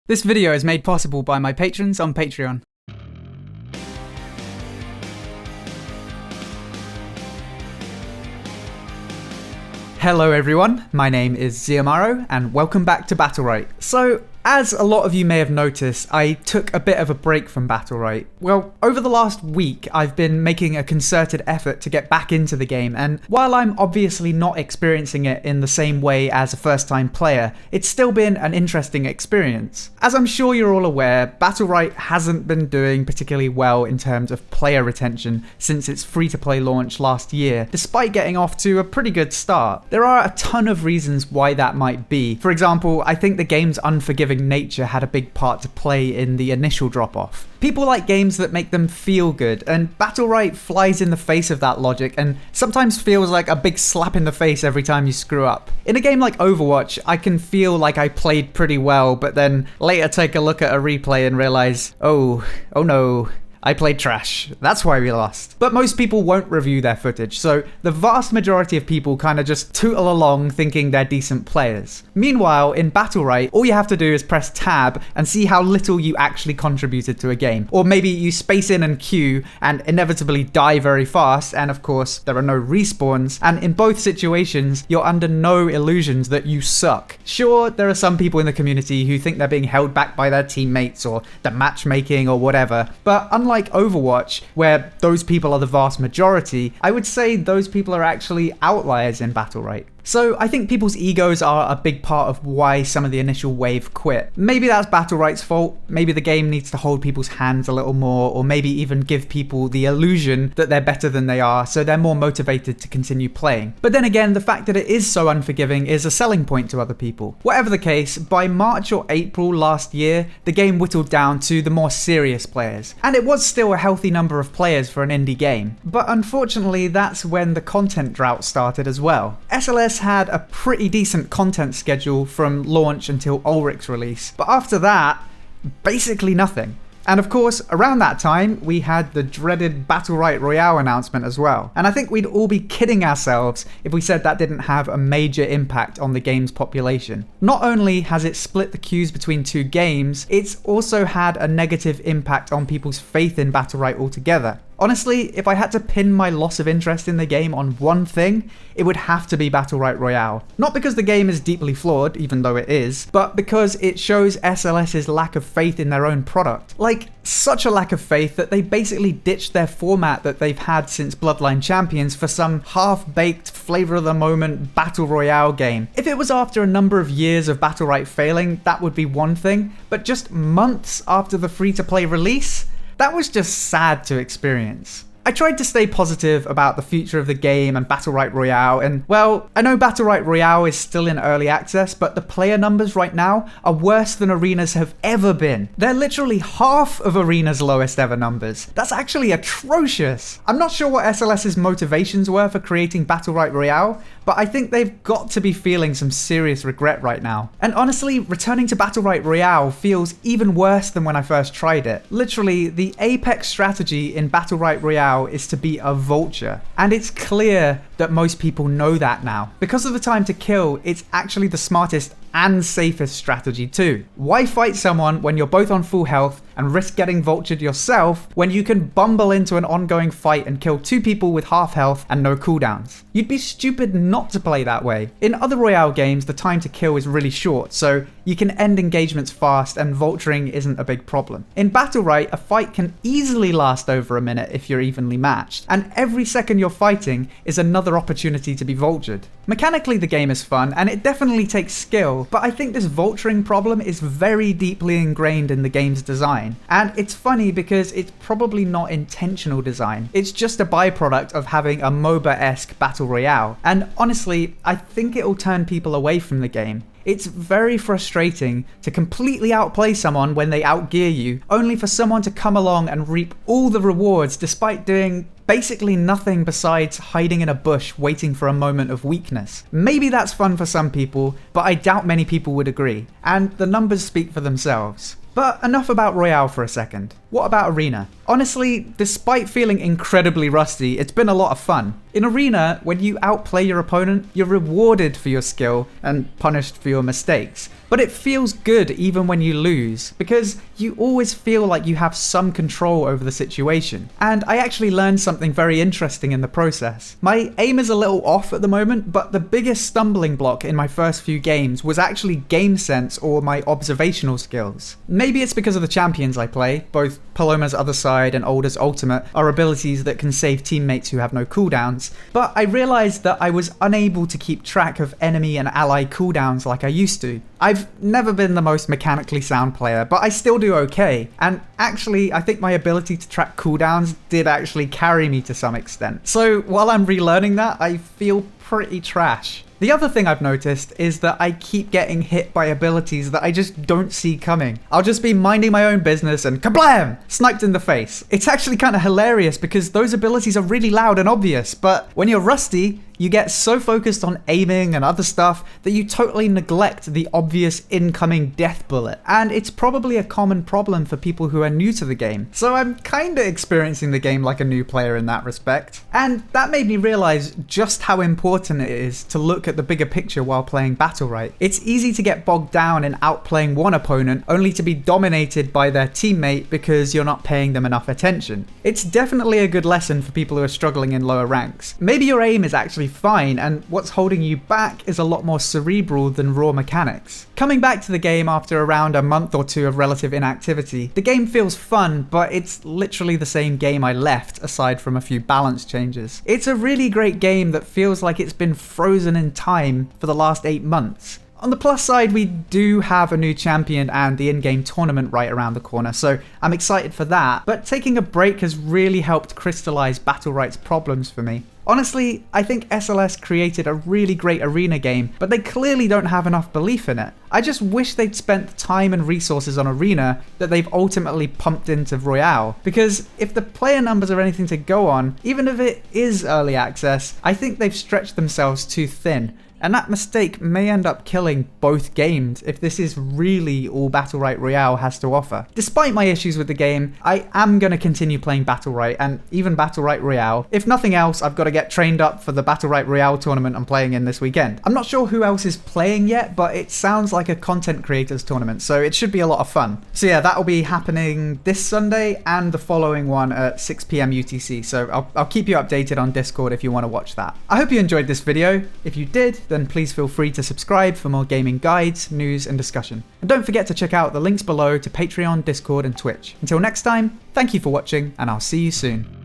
This video is made possible by my patrons on Patreon. Hello everyone, my name is Xiomaro and welcome back to Battlerite. So, as a lot of you may have noticed, I took a bit of a break from Battlerite. Well, over the last week, I've been making a concerted effort to get back into the game, and while I'm obviously not experiencing it in the same way as a first-time player, it's still been an interesting experience. As I'm sure you're all aware, Battlerite hasn't been doing particularly well in terms of player retention since its free-to-play launch last year, despite getting off to a pretty good start. There are a ton of reasons why that might be. For example, I think the game's unforgiving nature had a big part to play in the initial drop-off. People like games that make them feel good, and Battlerite flies in the face of that logic and sometimes feels like a big slap in the face every time you screw up. In a game like Overwatch, I can feel like I played pretty well, but then later take a look at a replay and realize, oh no, I played trash. That's why we lost. But most people won't review their footage, so the vast majority of people kind of just tootle along thinking they're decent players. Meanwhile, in Battlerite, all you have to do is press tab and see how little you actually contributed to a game. Or maybe you space in and queue and inevitably die very fast, and of course, there are no respawns, and in both situations, you're under no illusions that you suck. Sure, there are some people in the community who think they're being held back by their teammates or the matchmaking or whatever, but unlike Overwatch, where those people are the vast majority, I would say those people are actually outliers in Battlerite. So I think people's egos are a big part of why some of the initial wave quit. Maybe that's Battlerite's fault, maybe the game needs to hold people's hands a little more, or maybe even give people the illusion that they're better than they are, so they're more motivated to continue playing. But then again, the fact that it is so unforgiving is a selling point to other people. Whatever the case, by March or April last year, the game whittled down to the more serious players. And it was still a healthy number of players for an indie game. But unfortunately, that's when the content drought started as well. SLS had a pretty decent content schedule from launch until Ulrich's release, but after that, basically nothing. And of course, around that time, we had the dreaded Battlerite Royale announcement as well. And I think we'd all be kidding ourselves if we said that didn't have a major impact on the game's population. Not only has it split the queues between two games, it's also had a negative impact on people's faith in Battlerite altogether. Honestly, if I had to pin my loss of interest in the game on one thing, it would have to be Battlerite Royale. Not because the game is deeply flawed, even though it is, but because it shows SLS's lack of faith in their own product. Like, such a lack of faith that they basically ditched their format that they've had since Bloodline Champions for some half-baked, flavour-of-the-moment Battle Royale game. If it was after a number of years of Battlerite failing, that would be one thing, but just months after the free-to-play release? That was just sad to experience. I tried to stay positive about the future of the game and Battlerite Royale, and well, I know Battlerite Royale is still in early access, but the player numbers right now are worse than Arena's have ever been. They're literally half of Arena's lowest ever numbers. That's actually atrocious. I'm not sure what SLS's motivations were for creating Battlerite Royale, but I think they've got to be feeling some serious regret right now. And honestly, returning to Battlerite Royale feels even worse than when I first tried it. Literally, the apex strategy in Battlerite Royale is to be a vulture. And it's clear that most people know that now. Because of the time to kill, it's actually the smartest and safest strategy too. Why fight someone when you're both on full health and risk getting vultured yourself when you can bumble into an ongoing fight and kill two people with half health and no cooldowns? You'd be stupid not to play that way. In other Royale games, the time to kill is really short, so you can end engagements fast and vulturing isn't a big problem. In Battlerite, a fight can easily last over a minute if you're evenly matched, and every second you're fighting is another opportunity to be vultured. Mechanically, the game is fun, and it definitely takes skill, but I think this vulturing problem is very deeply ingrained in the game's design. And it's funny because it's probably not intentional design. It's just a byproduct of having a MOBA-esque battle royale. And honestly, I think it'll turn people away from the game. It's very frustrating to completely outplay someone when they outgear you, only for someone to come along and reap all the rewards despite doing basically nothing besides hiding in a bush waiting for a moment of weakness. Maybe that's fun for some people, but I doubt many people would agree, and the numbers speak for themselves. But enough about Royale for a second. What about Arena? Honestly, despite feeling incredibly rusty, it's been a lot of fun. In Arena, when you outplay your opponent, you're rewarded for your skill and punished for your mistakes. But it feels good even when you lose, because you always feel like you have some control over the situation. And I actually learned something very interesting in the process. My aim is a little off at the moment, but the biggest stumbling block in my first few games was actually game sense or my observational skills. Maybe it's because of the champions I play. Both Paloma's Other Side and Alder's Ultimate are abilities that can save teammates who have no cooldowns, but I realized that I was unable to keep track of enemy and ally cooldowns like I used to. I've never been the most mechanically sound player, but I still do okay, and actually I think my ability to track cooldowns did actually carry me to some extent. So while I'm relearning that, I feel pretty trash. The other thing I've noticed is that I keep getting hit by abilities that I just don't see coming. I'll just be minding my own business and kablam! Sniped in the face. It's actually kind of hilarious because those abilities are really loud and obvious, but when you're rusty, you get so focused on aiming and other stuff that you totally neglect the obvious incoming death bullet. And it's probably a common problem for people who are new to the game. So I'm kinda experiencing the game like a new player in that respect. And that made me realize just how important it is to look at the bigger picture while playing Battlerite. It's easy to get bogged down in outplaying one opponent only to be dominated by their teammate because you're not paying them enough attention. It's definitely a good lesson for people who are struggling in lower ranks. Maybe your aim is actually fine, and what's holding you back is a lot more cerebral than raw mechanics. Coming back to the game after around a month or two of relative inactivity, the game feels fun, but it's literally the same game I left, aside from a few balance changes. It's a really great game that feels like it's been frozen in time for the last 8 months. On the plus side, we do have a new champion and the in-game tournament right around the corner, so I'm excited for that, but taking a break has really helped crystallize Battlerite's problems for me. Honestly, I think SLS created a really great arena game, but they clearly don't have enough belief in it. I just wish they'd spent the time and resources on arena that they've ultimately pumped into Royale, because if the player numbers are anything to go on, even if it is early access, I think they've stretched themselves too thin. And that mistake may end up killing both games if this is really all Battlerite Royale has to offer. Despite my issues with the game, I am going to continue playing Battlerite and even Battlerite Royale. If nothing else, I've got to get trained up for the Battlerite Royale tournament I'm playing in this weekend. I'm not sure who else is playing yet, but it sounds like a content creators tournament, so it should be a lot of fun. So yeah, that'll be happening this Sunday and the following one at 6 PM UTC, so I'll keep you updated on Discord if you want to watch that. I hope you enjoyed this video. If you did, then please feel free to subscribe for more gaming guides, news, and discussion. And don't forget to check out the links below to Patreon, Discord, and Twitch. Until next time, thank you for watching, and I'll see you soon.